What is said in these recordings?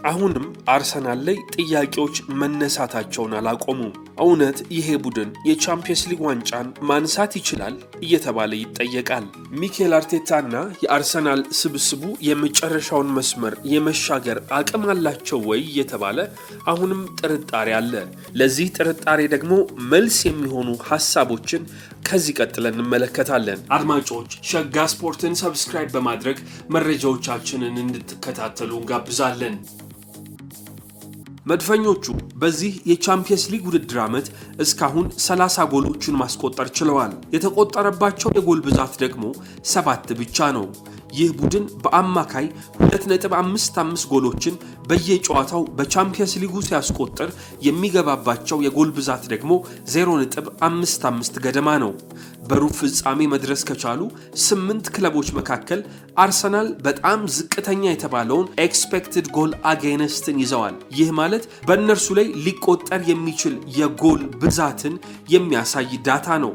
አሁንም አርሰናል ላይ ጥያቄዎች መነሳታቸውን አላቆሙም። እውነት ይሄ ቡድን የቻምፒየንስ ሊግ ዋንጫን ማንሳት ይችላል እየተባለ ይጠየቃል። ሚኬል አርቴታና የአርሰናል ስብስቡ የመጨረሻውን መስመር የመሻገር አቅም አላቸው ወይ እየተባለ አሁንም ጥርጣሬ አለ። ለዚህ ጥርጣሬ ደግሞ መልስ የሚሆኑ ሐሳቦችን ከዚህ ቀጥለን እንመለከታለን። አድማጮች ሸጋ ስፖርትን ሰብስክራይብ በማድረግ መረጃዎቻችንን እንድትከታተሉ እንጋብዛለን። መድፈኞቹ በዚህ የቻምፒየንስ ሊግ ውድድር ዓመት እስካሁን 30 ጎሎችን ማስቆጠር ችለዋል። የተቆጠረባቸው የጎል ብዛት ደግሞ 7 ብቻ ነው። ይህ ቡድን በአማካይ 2.55 ጎሎችን በየጨዋታው በቻምፒየንስ ሊጉ ሲያስቆጥር የሚገባባቸው የጎል ብዛት ደግሞ 0.55 ገደማ ነው። በሩብ ፍጻሜ መድረስ ከቻሉ 8 ክለቦች መካከል አርሰናል በጣም ዝቅተኛ የተባለውን ኤክስፔክትድ ጎል አጌንስትን ይዘዋል። ይህ ማለት በእነርሱ ላይ ሊቆጠር የሚችል የጎል ብዛትን የሚያሳይ ዳታ ነው።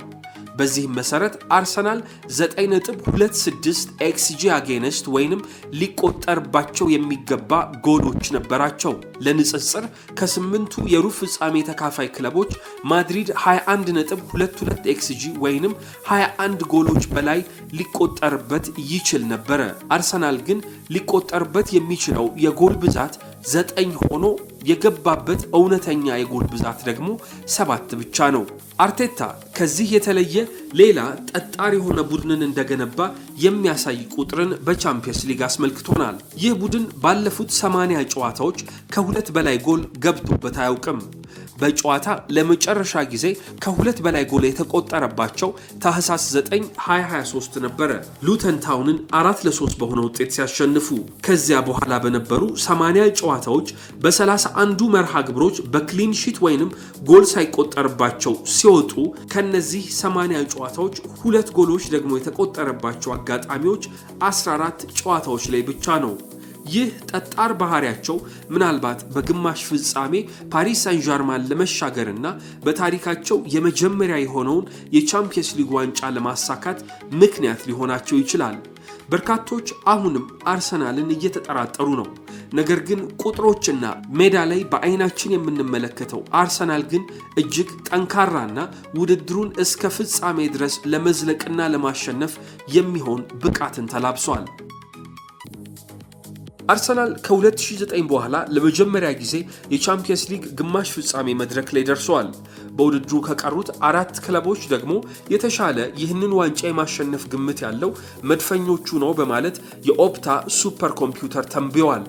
በዚህም መሰረት አርሰናል 9.26 ኤክስጂ አጌንስት ወይንም ሊቆጠርባቸው የሚገባ ጎሎች ነበራቸው። ለንጽጽር ከ8ቱ የሩብ ፍጻሜ ተካፋይ ክለቦች ማድሪድ 21.22 ኤክስጂ ወይንም 21 ጎሎች በላይ ሊቆጠርበት ይችል ነበረ። አርሰናል ግን ሊቆጠርበት የሚችለው የጎል ብዛት 9 ሆኖ የገባበት እውነተኛ የጎል ብዛት ደግሞ 7 ብቻ ነው። አርቴታ ከዚህ የተለየ ሌላ ጠጣር የሆነ ቡድንን እንደገነባ የሚያሳይ ቁጥርን በቻምፒየንስ ሊግ አስመልክቶናል። ይህ ቡድን ባለፉት 80 ጨዋታዎች ከ2 በላይ ጎል ገብቶበት አያውቅም። በጨዋታ ለመጨረሻ ጊዜ ከ2 በላይ ጎል የተቆጠረባቸው ታህሳስ 9 2023 ነበረ፣ ሉተን ታውንን 4-3 በሆነ ውጤት ሲያሸንፉ። ከዚያ በኋላ በነበሩ 80 ጨዋታዎች በ31ዱ መርሃ ግብሮች በክሊን ሺት ወይንም ጎል ሳይቆጠርባቸው ሲወጡ ከነዚህ 80 ጨዋታዎች 2 ጎሎች ደግሞ የተቆጠረባቸው አጋጣሚዎች 14 ጨዋታዎች ላይ ብቻ ነው። ይህ ጠጣር ባህሪያቸው ምናልባት በግማሽ ፍጻሜ ፓሪስ ሳን ዠርማን ለመሻገርና በታሪካቸው የመጀመሪያ የሆነውን የቻምፒየንስ ሊግ ዋንጫ ለማሳካት ምክንያት ሊሆናቸው ይችላል። በርካቶች አሁንም አርሰናልን እየተጠራጠሩ ነው። ነገር ግን ቁጥሮችና ሜዳ ላይ በአይናችን የምንመለከተው አርሰናል ግን እጅግ ጠንካራና ውድድሩን እስከ ፍጻሜ ድረስ ለመዝለቅና ለማሸነፍ የሚሆን ብቃትን ተላብሷል። አርሰናል ከ2009 በኋላ ለመጀመሪያ ጊዜ የቻምፒየንስ ሊግ ግማሽ ፍጻሜ መድረክ ላይ ደርሷል። በውድድሩ ከቀሩት 4 ክለቦች ደግሞ የተሻለ ይህንን ዋንጫ የማሸነፍ ግምት ያለው መድፈኞቹ ነው በማለት የኦፕታ ሱፐር ኮምፒውተር ተንብየዋል።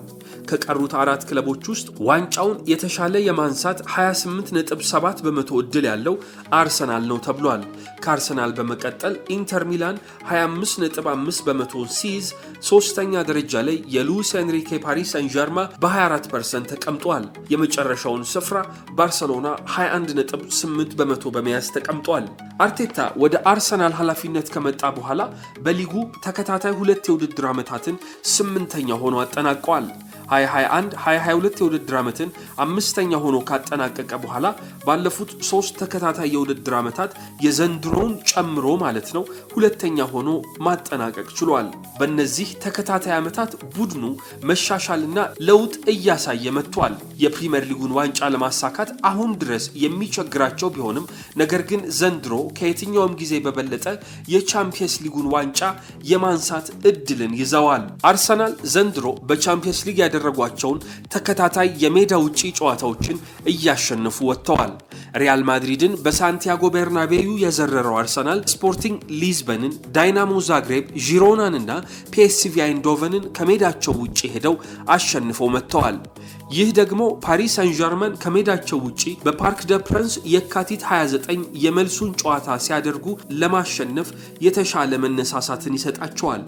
ከቀሩት 4 ክለቦች ውስጥ ዋንጫውን የተሻለ የማንሳት 28.7 በመቶ ዕድል ያለው አርሰናል ነው ተብሏል። ከአርሰናል በመቀጠል ኢንተር ሚላን 25.5 በመቶ ሲይዝ፣ ሶስተኛ ደረጃ ላይ የሉዊስ ኤንሪኬ ፓሪስ ሳን ዠርማ በ24% ተቀምጧል። የመጨረሻውን ስፍራ ባርሰሎና 21.8 በመቶ በመያዝ ተቀምጧል። አርቴታ ወደ አርሰናል ኃላፊነት ከመጣ በኋላ በሊጉ ተከታታይ 2 የውድድር ዓመታትን 8ኛ ሆኖ አጠናቋል። 2021-2022 የውድድር ዓመትን 5ኛ ሆኖ ካጠናቀቀ በኋላ ባለፉት 3 ተከታታይ የውድድር ዓመታት የዘንድሮውን ጨምሮ ማለት ነው 2ኛ ሆኖ ማጠናቀቅ ችሏል። በእነዚህ ተከታታይ ዓመታት ቡድኑ መሻሻልና ለውጥ እያሳየ መጥቷል። የፕሪሚየር ሊጉን ዋንጫ ለማሳካት አሁን ድረስ የሚቸግራቸው ቢሆንም ነገር ግን ዘንድሮ ከየትኛውም ጊዜ በበለጠ የቻምፒየንስ ሊጉን ዋንጫ የማንሳት እድልን ይዘዋል። አርሰናል ዘንድሮ በቻምፒየንስ ሊግ ያደረጓቸውን ተከታታይ የሜዳ ውጪ ጨዋታዎችን እያሸነፉ ወጥተዋል። ሪያል ማድሪድን በሳንቲያጎ ቤርናቤዩ የዘረረው አርሰናል ስፖርቲንግ ሊዝበንን፣ ዳይናሞ ዛግሬብ፣ ዢሮናን እና ፒኤስቪ አይንዶቨንን ከሜዳቸው ውጪ ሄደው አሸንፈው መጥተዋል። ይህ ደግሞ ፓሪስ ሳን ዠርማን ከሜዳቸው ውጪ በፓርክ ደ ፕረንስ የካቲት 29 የመልሱን ጨዋታ ሲያደርጉ ለማሸነፍ የተሻለ መነሳሳትን ይሰጣቸዋል።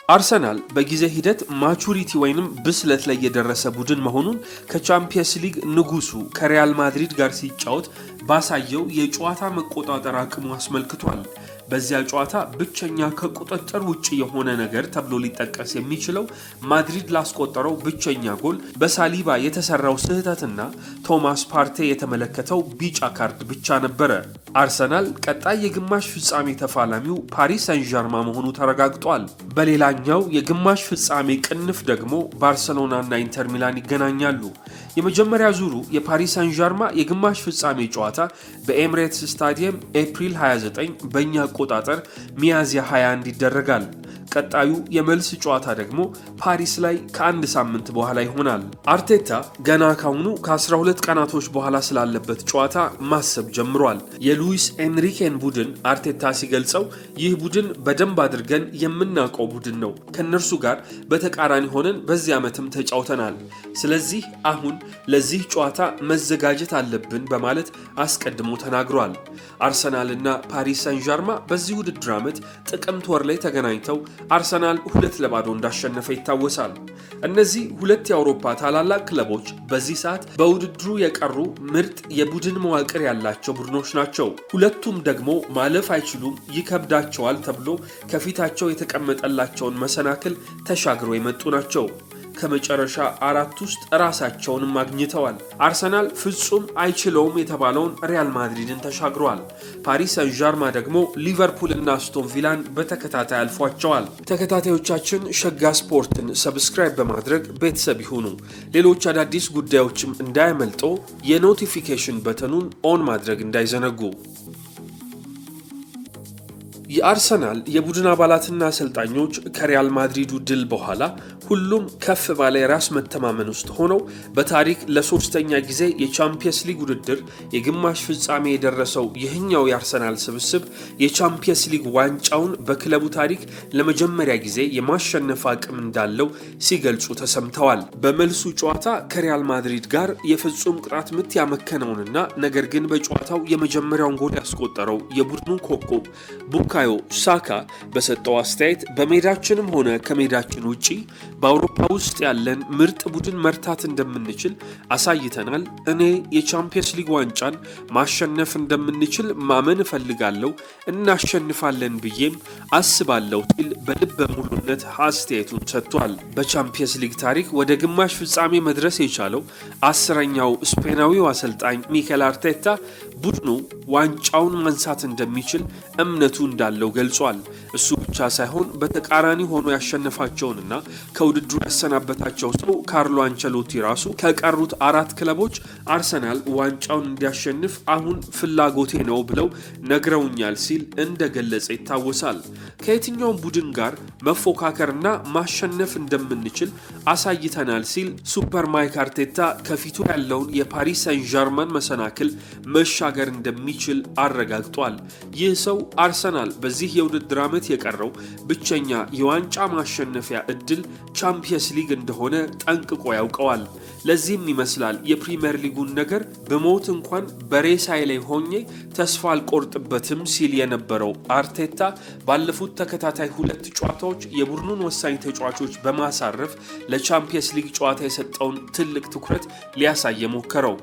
አርሰናል በጊዜ ሂደት ማቹሪቲ ወይንም ብስለት ላይ የደረሰ ቡድን መሆኑን ከቻምፒየንስ ሊግ ንጉሱ ከሪያል ማድሪድ ጋር ሲጫወት ባሳየው የጨዋታ መቆጣጠር አቅሙ አስመልክቷል። በዚያ ጨዋታ ብቸኛ ከቁጥጥር ውጪ የሆነ ነገር ተብሎ ሊጠቀስ የሚችለው ማድሪድ ላስቆጠረው ብቸኛ ጎል በሳሊባ የተሰራው ስህተትና ቶማስ ፓርቴ የተመለከተው ቢጫ ካርድ ብቻ ነበረ። አርሰናል ቀጣይ የግማሽ ፍጻሜ ተፋላሚው ፓሪስ ሰን ዠርማ መሆኑ ተረጋግጧል። በሌላኛው የግማሽ ፍጻሜ ቅንፍ ደግሞ ባርሰሎናና ኢንተር ሚላን ይገናኛሉ። የመጀመሪያ ዙሩ የፓሪስ ሰን ዠርማ የግማሽ ፍጻሜ ጨዋታ በኤምሬትስ ስታዲየም ኤፕሪል 29 በእኛ አቆጣጠር ሚያዝያ 21 ይደረጋል። ቀጣዩ የመልስ ጨዋታ ደግሞ ፓሪስ ላይ ከአንድ ሳምንት በኋላ ይሆናል። አርቴታ ገና ካሁኑ ከ12 ቀናቶች በኋላ ስላለበት ጨዋታ ማሰብ ጀምሯል። የሉዊስ ኤንሪኬን ቡድን አርቴታ ሲገልጸው ይህ ቡድን በደንብ አድርገን የምናውቀው ቡድን ነው፣ ከነርሱ ጋር በተቃራኒ ሆነን በዚህ ዓመትም ተጫውተናል። ስለዚህ አሁን ለዚህ ጨዋታ መዘጋጀት አለብን በማለት አስቀድሞ ተናግሯል። አርሰናልና ፓሪስ ሰን ዠርማ በዚህ ውድድር ዓመት ጥቅምት ወር ላይ ተገናኝተው አርሰናል 2-0 እንዳሸነፈ ይታወሳል። እነዚህ ሁለት የአውሮፓ ታላላቅ ክለቦች በዚህ ሰዓት በውድድሩ የቀሩ ምርጥ የቡድን መዋቅር ያላቸው ቡድኖች ናቸው። ሁለቱም ደግሞ ማለፍ አይችሉም፣ ይከብዳቸዋል ተብሎ ከፊታቸው የተቀመጠላቸውን መሰናክል ተሻግረው የመጡ ናቸው። ከመጨረሻ አራት ውስጥ ራሳቸውንም አግኝተዋል። አርሰናል ፍጹም አይችለውም የተባለውን ሪያል ማድሪድን ተሻግሯል። ፓሪስ ሰን ዠርማ ደግሞ ሊቨርፑልና አስቶን ቪላን በተከታታይ አልፏቸዋል። ተከታታዮቻችን ሸጋ ስፖርትን ሰብስክራይብ በማድረግ ቤተሰብ ይሁኑ። ሌሎች አዳዲስ ጉዳዮችም እንዳያመልጦ የኖቲፊኬሽን በተኑን ኦን ማድረግ እንዳይዘነጉ። የአርሰናል የቡድን አባላትና አሰልጣኞች ከሪያል ማድሪዱ ድል በኋላ ሁሉም ከፍ ባለ የራስ መተማመን ውስጥ ሆነው በታሪክ ለሶስተኛ ጊዜ የቻምፒየንስ ሊግ ውድድር የግማሽ ፍጻሜ የደረሰው ይህኛው የአርሰናል ስብስብ የቻምፒየንስ ሊግ ዋንጫውን በክለቡ ታሪክ ለመጀመሪያ ጊዜ የማሸነፍ አቅም እንዳለው ሲገልጹ ተሰምተዋል። በመልሱ ጨዋታ ከሪያል ማድሪድ ጋር የፍጹም ቅጣት ምት ያመከነውንና ነገር ግን በጨዋታው የመጀመሪያውን ጎል ያስቆጠረው የቡድኑ ኮከብ ቡካዮ ሳካ በሰጠው አስተያየት በሜዳችንም ሆነ ከሜዳችን ውጪ በአውሮፓ ውስጥ ያለን ምርጥ ቡድን መርታት እንደምንችል አሳይተናል። እኔ የቻምፒየንስ ሊግ ዋንጫን ማሸነፍ እንደምንችል ማመን እፈልጋለሁ፣ እናሸንፋለን ብዬም አስባለሁ ሲል በልበ ሙሉነት አስተያየቱን ሰጥቷል። በቻምፒየንስ ሊግ ታሪክ ወደ ግማሽ ፍጻሜ መድረስ የቻለው 10ኛው ስፔናዊው አሰልጣኝ ሚኬል አርቴታ ቡድኑ ዋንጫውን ማንሳት እንደሚችል እምነቱ እንዳለው ገልጿል። እሱ ብቻ ሳይሆን በተቃራኒ ሆኖ ያሸነፋቸውንና ከውድድሩ ያሰናበታቸው ሰው ካርሎ አንቸሎቲ ራሱ ከቀሩት 4 ክለቦች አርሰናል ዋንጫውን እንዲያሸንፍ አሁን ፍላጎቴ ነው ብለው ነግረውኛል ሲል እንደገለጸ ይታወሳል። ከየትኛውም ቡድን ጋር መፎካከርና ማሸነፍ እንደምንችል አሳይተናል ሲል ሱፐር ማይክ አርቴታ ከፊቱ ያለውን የፓሪስ ሰን ዠርማን መሰናክል መሻገር እንደሚችል አረጋግጧል። ይህ ሰው አርሰናል በዚህ የውድድር ዓመት የቀረው ብቸኛ የዋንጫ ማሸነፊያ እድል ቻምፒየንስ ሊግ እንደሆነ ጠንቅቆ ያውቀዋል። ለዚህም ይመስላል የፕሪሚየር ሊጉን ነገር በሞት እንኳን በሬሳይ ላይ ሆኜ ተስፋ አልቆርጥበትም ሲል የነበረው አርቴታ ባለፉት ተከታታይ 2 ጨዋታዎች የቡድኑን ወሳኝ ተጫዋቾች በማሳረፍ ለቻምፒየንስ ሊግ ጨዋታ የሰጠውን ትልቅ ትኩረት ሊያሳይ ሞከረው።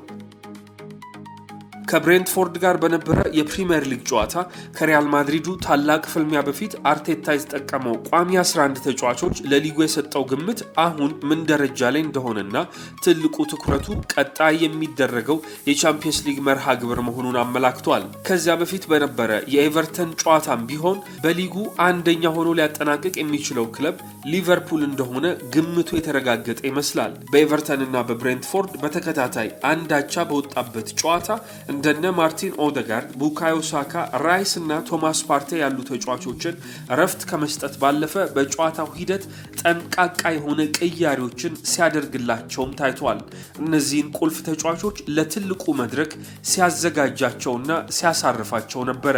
ከብሬንትፎርድ ጋር በነበረ የፕሪሚየር ሊግ ጨዋታ ከሪያል ማድሪዱ ታላቅ ፍልሚያ በፊት አርቴታ የተጠቀመው ቋሚ 11 ተጫዋቾች ለሊጉ የሰጠው ግምት አሁን ምን ደረጃ ላይ እንደሆነና ትልቁ ትኩረቱ ቀጣይ የሚደረገው የቻምፒየንስ ሊግ መርሃ ግብር መሆኑን አመላክቷል። ከዚያ በፊት በነበረ የኤቨርተን ጨዋታም ቢሆን በሊጉ አንደኛ ሆኖ ሊያጠናቅቅ የሚችለው ክለብ ሊቨርፑል እንደሆነ ግምቱ የተረጋገጠ ይመስላል። በኤቨርተንና በብሬንትፎርድ በተከታታይ አንዳቻ በወጣበት ጨዋታ እንደነ ማርቲን ኦዴጋርድ፣ ቡካዮ ሳካ፣ ራይስ እና ቶማስ ፓርቴ ያሉ ተጫዋቾችን እረፍት ከመስጠት ባለፈ በጨዋታው ሂደት ጠንቃቃ የሆነ ቅያሬዎችን ሲያደርግላቸውም ታይቷል። እነዚህን ቁልፍ ተጫዋቾች ለትልቁ መድረክ ሲያዘጋጃቸውና ሲያሳርፋቸው ነበረ።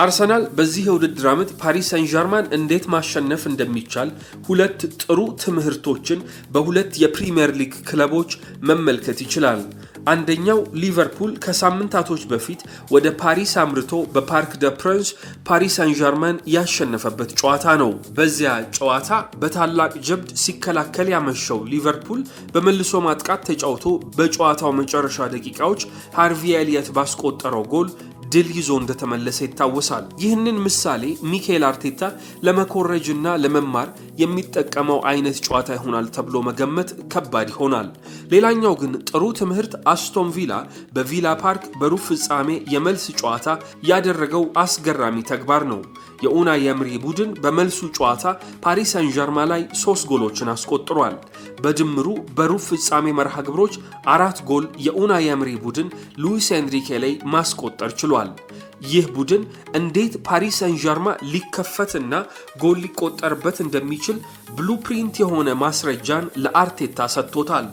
አርሰናል በዚህ የውድድር ዓመት ፓሪስ ሰን ዠርማን እንዴት ማሸነፍ እንደሚቻል 2 ጥሩ ትምህርቶችን በ2 የፕሪሚየር ሊግ ክለቦች መመልከት ይችላል። አንደኛው ሊቨርፑል ከሳምንታቶች በፊት ወደ ፓሪስ አምርቶ በፓርክ ደ ፕሪንስ ፓሪስ ሰን ዠርማን ያሸነፈበት ጨዋታ ነው። በዚያ ጨዋታ በታላቅ ጀብድ ሲከላከል ያመሸው ሊቨርፑል በመልሶ ማጥቃት ተጫውቶ በጨዋታው መጨረሻ ደቂቃዎች ሃርቪ ኤሊየት ባስቆጠረው ጎል ድል ይዞ እንደተመለሰ ይታወሳል። ይህንን ምሳሌ ሚኬል አርቴታ ለመኮረጅና ለመማር የሚጠቀመው አይነት ጨዋታ ይሆናል ተብሎ መገመት ከባድ ይሆናል። ሌላኛው ግን ጥሩ ትምህርት አስቶን ቪላ በቪላ ፓርክ በሩብ ፍጻሜ የመልስ ጨዋታ ያደረገው አስገራሚ ተግባር ነው። የኡናይ ኤምሪ ቡድን በመልሱ ጨዋታ ፓሪስ ሰን ዠርማ ላይ 3 ጎሎችን አስቆጥሯል። በድምሩ በሩብ ፍጻሜ መርሃ ግብሮች 4 ጎል የኡናይ ኤምሪ ቡድን ሉዊስ ኤንሪኬ ላይ ማስቆጠር ችሏል። ይህ ቡድን እንዴት ፓሪስ ሰን ዠርማ ሊከፈትና ጎል ሊቆጠርበት እንደሚችል ብሉፕሪንት የሆነ ማስረጃን ለአርቴታ ሰጥቶታል።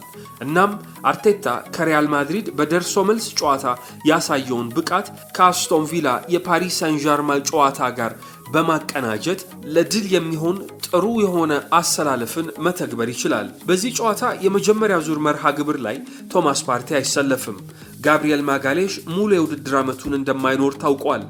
እናም አርቴታ ከሪያል ማድሪድ በደርሶ መልስ ጨዋታ ያሳየውን ብቃት ከአስቶን ቪላ የፓሪስ ሰን ዠርማ ጨዋታ ጋር በማቀናጀት ለድል የሚሆን ጥሩ የሆነ አሰላለፍን መተግበር ይችላል። በዚህ ጨዋታ የመጀመሪያ ዙር መርሃ ግብር ላይ ቶማስ ፓርቴ አይሰለፍም። ጋብሪኤል ማጋሌሽ ሙሉ የውድድር ዓመቱን እንደማይኖር ታውቋል።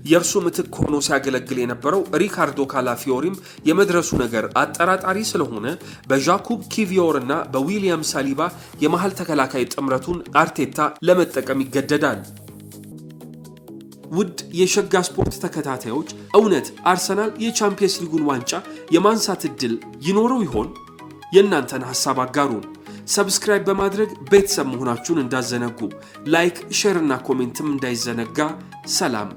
የእርሱ ምትክ ሆኖ ሲያገለግል የነበረው ሪካርዶ ካላፊዮሪም የመድረሱ ነገር አጠራጣሪ ስለሆነ በዣኩብ ኪቪዮር እና በዊሊያም ሳሊባ የመሃል ተከላካይ ጥምረቱን አርቴታ ለመጠቀም ይገደዳል። ውድ የሸጋ ስፖርት ተከታታዮች እውነት አርሰናል የቻምፒየንስ ሊጉን ዋንጫ የማንሳት እድል ይኖረው ይሆን? የእናንተን ሐሳብ አጋሩን። ሰብስክራይብ በማድረግ ቤተሰብ መሆናችሁን እንዳዘነጉ፣ ላይክ፣ ሼር እና ኮሜንትም እንዳይዘነጋ። ሰላም።